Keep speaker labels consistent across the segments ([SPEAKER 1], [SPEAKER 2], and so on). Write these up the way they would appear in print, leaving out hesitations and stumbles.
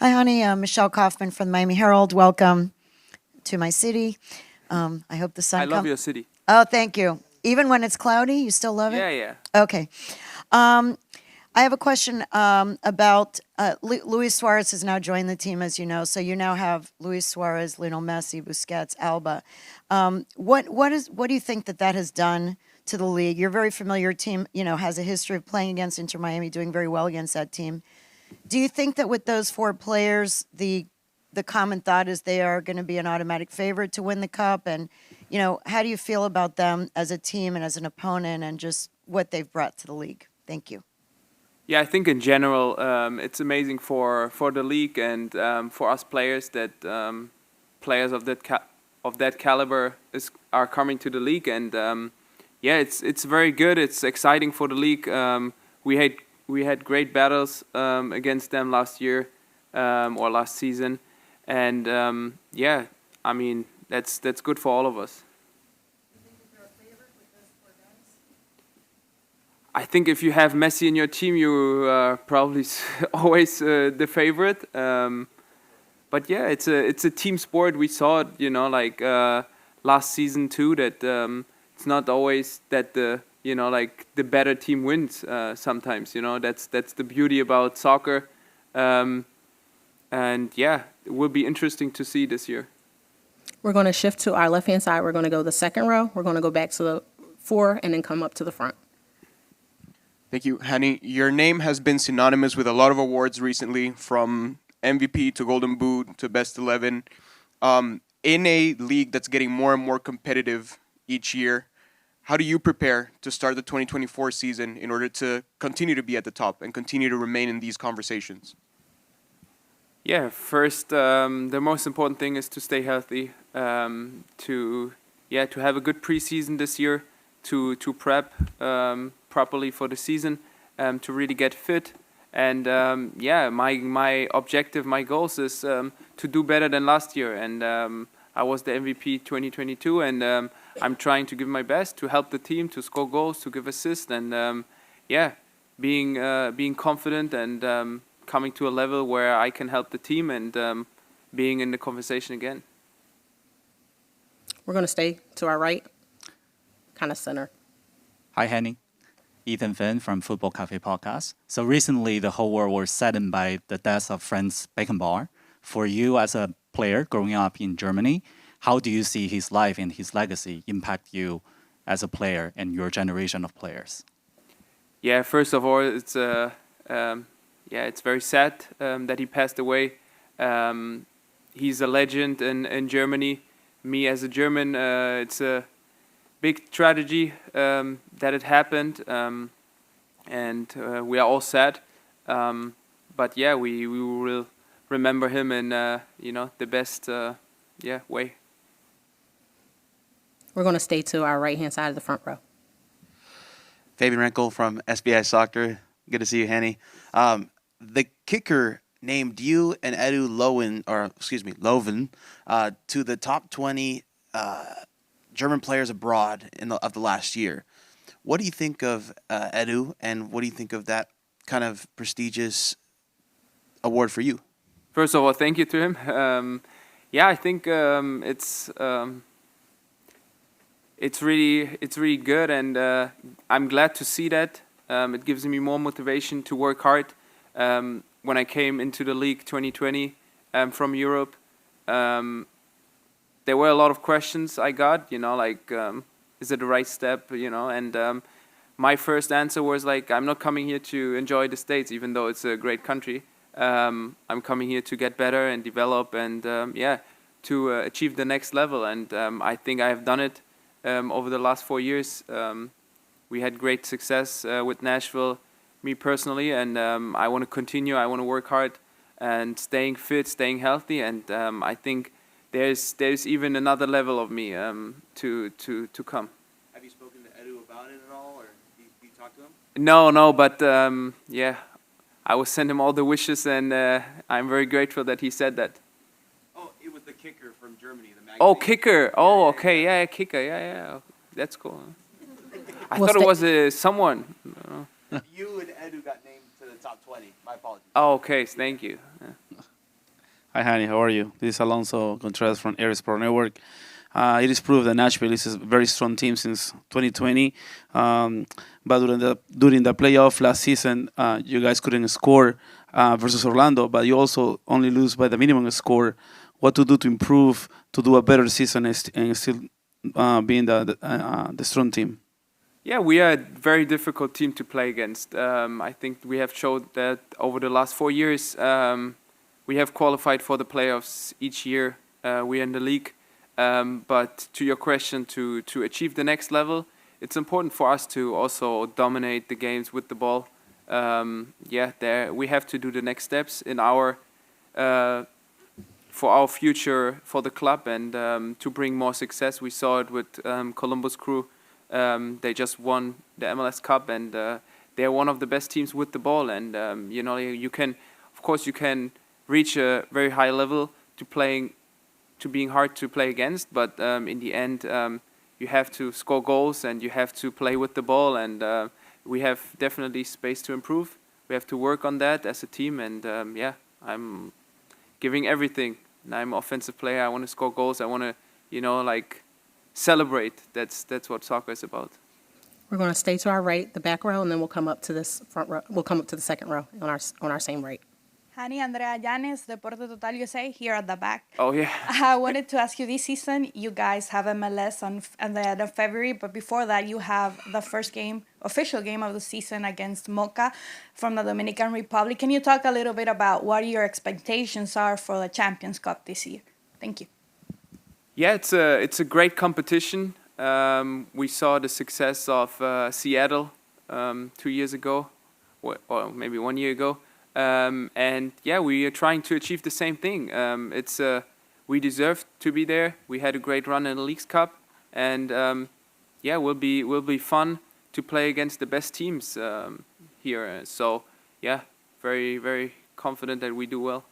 [SPEAKER 1] Hi, honey. Michelle Kaufman from the Miami Herald. Welcome to my city. I hope the sun
[SPEAKER 2] I love
[SPEAKER 1] comes.
[SPEAKER 2] your city.
[SPEAKER 1] Oh, thank you. Even when it's cloudy, you still love it?
[SPEAKER 2] Yeah, yeah.
[SPEAKER 1] Okay. I have a question about Luis Suarez has now joined the team, as you know. So you now have Luis Suarez, Lionel Messi, Busquets, Alba. What do you think that has done to the league? You're very familiar. Your team, has a history of playing against Inter Miami, doing very well against that team. Do you think that with those four players, the common thought is they are going to be an automatic favorite to win the cup? And how do you feel about them as a team and as an opponent, and just what they've brought to the league? Thank you.
[SPEAKER 2] Yeah, I think in general, it's amazing for the league and for us players that players of that caliber are coming to the league, and yeah, it's very good. It's exciting for the league. We had great battles against them last year or last season, and yeah, I mean that's good for all of us. I think if you have Messi in your team, you are probably always the favorite. But yeah, it's a team sport. We saw it, like last season too. That it's not always that the better team wins. Sometimes, that's the beauty about soccer. And yeah, it will be interesting to see this year.
[SPEAKER 3] We're going to shift to our left-hand side. We're going to go the second row. We're going to go back to the four and then come up to the front.
[SPEAKER 4] Thank you, Hany. Your name has been synonymous with a lot of awards recently, from MVP to Golden Boot to Best 11. In a league that's getting more and more competitive each year, how do you prepare to start the 2024 season in order to continue to be at the top and continue to remain in these conversations?
[SPEAKER 2] Yeah, first, the most important thing is to stay healthy, to have a good preseason this year, to prep properly for the season, to really get fit. And my objective, my goals is to do better than last year. And I was the MVP 2022, and I'm trying to give my best to help the team, to score goals, to give assists, and being confident and coming to a level where I can help the team and being in the conversation again.
[SPEAKER 3] We're going to stay to our right, kind of center.
[SPEAKER 5] Hi, Hany. Ethan Finn from Football Cafe Podcast. So recently, the whole world was saddened by the death of Franz Beckenbauer. For you as a player growing up in Germany, how do you see his life and his legacy impact you as a player and your generation of players?
[SPEAKER 2] Yeah, first of all, it's very sad that he passed away. He's a legend in Germany. Me as a German, it's a big tragedy that it happened, and we are all sad. But yeah, we will remember him in the best way.
[SPEAKER 3] We're going to stay to our right-hand side of the front row.
[SPEAKER 6] Fabian Renkel from SBI Soccer. Good to see you, Hany. The kicker named you and Edu Löwen to the top 20 German players abroad of the last year. What do you think of Edu, and what do you think of that kind of prestigious award for you?
[SPEAKER 2] First of all, thank you to him. I think it's really good, and I'm glad to see that. It gives me more motivation to work hard. When I came into the league 2020 from Europe, there were a lot of questions I got, is it the right step, and my first answer was I'm not coming here to enjoy the States, even though it's a great country. I'm coming here to get better and develop and, to achieve the next level, and I think I have done it over the last 4 years. We had great success with Nashville, me personally, and I want to continue. I want to work hard and staying fit, staying healthy, and I think there's even another level of me to come.
[SPEAKER 6] Have you spoken to Edu about it at all, or do you talk to him?
[SPEAKER 2] No, but I will send him all the wishes, and I'm very grateful that he said that.
[SPEAKER 6] Oh, it was the kicker from Germany, the magazine.
[SPEAKER 2] Oh, kicker. Oh, okay, yeah, kicker, yeah. That's cool. I thought it was someone.
[SPEAKER 6] You and Edu got named to the top 20. My apologies.
[SPEAKER 2] Oh, okay, thank you. Yeah.
[SPEAKER 7] Hi, Hany. How are you? This is Alonso Contreras from Air Sport Network. It is proved that Nashville is a very strong team since 2020. But during the playoff last season, you guys couldn't score versus Orlando, but you also only lose by the minimum score. What to do to improve, to do a better season and still being the strong team?
[SPEAKER 2] Yeah, we are a very difficult team to play against. I think we have showed that over the last 4 years. We have qualified for the playoffs each year. We're in the league. But to your question, to achieve the next level, it's important for us to also dominate the games with the ball. We have to do the next steps in our for our future for the club and to bring more success. We saw it with Columbus Crew. They just won the MLS Cup, and they're one of the best teams with the ball. And you can, of course, you can reach a very high level to being hard to play against, but in the end you have to score goals and you have to play with the ball, and we have definitely space to improve. We have to work on that as a team, and I'm giving everything. And I'm an offensive player. I want to score goals. I want to celebrate. That's what soccer is about.
[SPEAKER 3] We're going to stay to our right, the back row, and then we'll come up to this front row. We'll come up to the second row on our same right.
[SPEAKER 8] Hany, Andrea Llanes, Deporte Total USA, here at the back.
[SPEAKER 2] Oh, yeah.
[SPEAKER 8] I wanted to ask you, this season, you guys have MLS on the end of February, but before that, you have the first game, official game of the season against Moca from the Dominican Republic. Can you talk a little bit about what your expectations are for the Champions Cup this year? Thank you.
[SPEAKER 2] Yeah, it's a great competition. We saw the success of Seattle 2 years ago, or maybe 1 year ago. We are trying to achieve the same thing. We deserve to be there. We had a great run in the Leagues Cup, and will be fun to play against the best teams here. So very, very confident that we do well.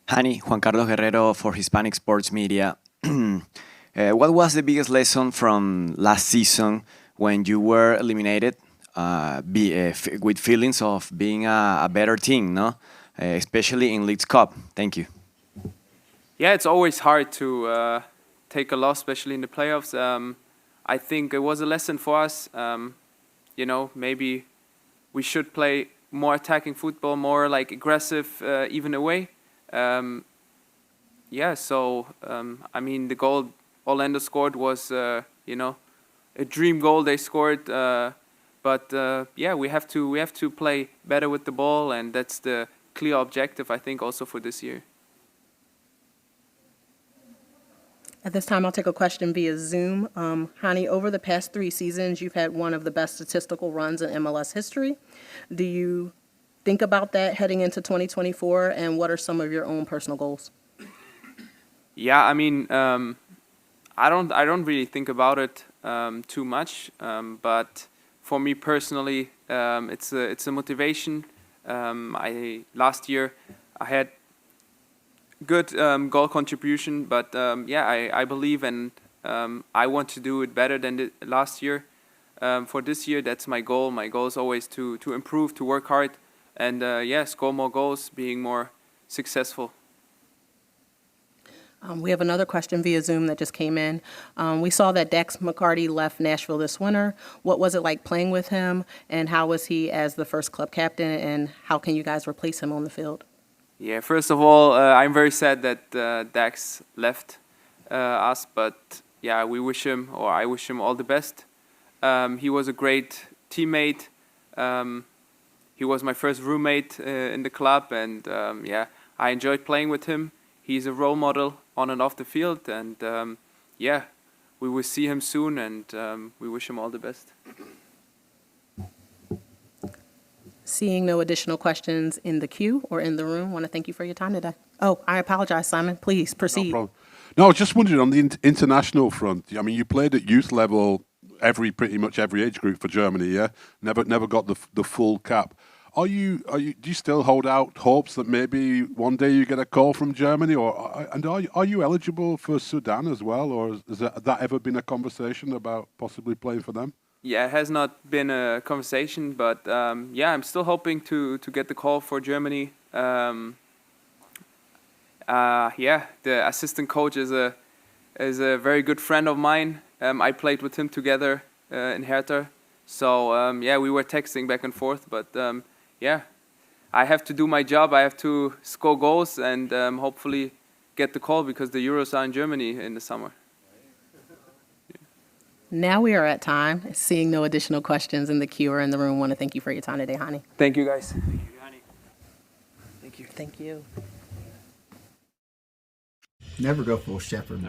[SPEAKER 9] Hany, Juan Carlos Guerrero for Hispanic Sports Media. What was the biggest lesson from last season when you were eliminated with feelings of being a better team, no? Especially in Leagues Cup? Thank you.
[SPEAKER 2] Yeah, it's always hard to take a loss, especially in the playoffs. I think it was a lesson for us. Maybe we should play more attacking football, more aggressive, even away. The goal Orlando scored was, a dream goal they scored. We have to play better with the ball, and that's the clear objective, I think, also for this year.
[SPEAKER 3] At this time, I'll take a question via Zoom. Hany, over the past 3 seasons, you've had one of the best statistical runs in MLS history. Do you think about that heading into 2024, and what are some of your own personal goals?
[SPEAKER 2] Yeah, I don't really think about it too much, but for me personally, it's a motivation. Last year I had good goal contribution, but I believe, and I want to do it better than last year. For this year, that's my goal. My goal is always to improve, to work hard, and score more goals, being more successful.
[SPEAKER 3] We have another question via Zoom that just came in. We saw that Dax McCarty left Nashville this winter. What was it like playing with him, and how was he as the first club captain, and how can you guys replace him on the field?
[SPEAKER 2] Yeah, first of all, I'm very sad that Dax left us, but I wish him all the best. He was a great teammate. He was my first roommate in the club, and I enjoyed playing with him. He's a role model on and off the field, and we will see him soon, and we wish him all the best.
[SPEAKER 3] Seeing no additional questions in the queue or in the room, want to thank you for your time today. Oh, I apologize, Simon. Please proceed.
[SPEAKER 10] No problem. No, I was just wondering on the international front. I mean, you played at youth level pretty much every age group for Germany. Yeah, never got the full cap. Do you still hold out hopes that maybe one day you get a call from Germany, and are you eligible for Sudan as well, or has that ever been a conversation about possibly playing for them?
[SPEAKER 2] yeah, it has not been a conversation, but yeah, I'm still hoping to get the call for Germany. Yeah, the assistant coach is a very good friend of mine. I played with him together in Hertha, so yeah, we were texting back and forth. But yeah, I have to do my job. I have to score goals and hopefully get the call because the Euros are in Germany in the summer.
[SPEAKER 3] Now we are at time. Seeing no additional questions in the queue or in the room, want to thank you for your time today, Hany.
[SPEAKER 2] Thank you, guys.
[SPEAKER 3] Thank you.
[SPEAKER 11] Never go full shepherd.